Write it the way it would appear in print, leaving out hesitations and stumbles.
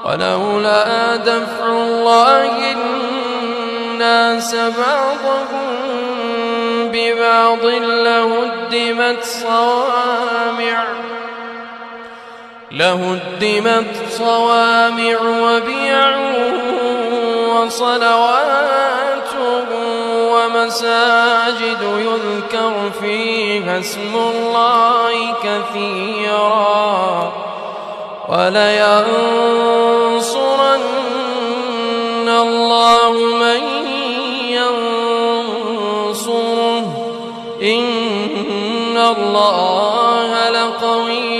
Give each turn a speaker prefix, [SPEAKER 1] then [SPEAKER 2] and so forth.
[SPEAKER 1] ولولا دفع الله الناس بعضهم ببعض لهدمت صوامع وبيع وصلوات ومساجد يذكر فيها اسم الله كثيرا ولينصرن الله من ينصره إن الله لقوي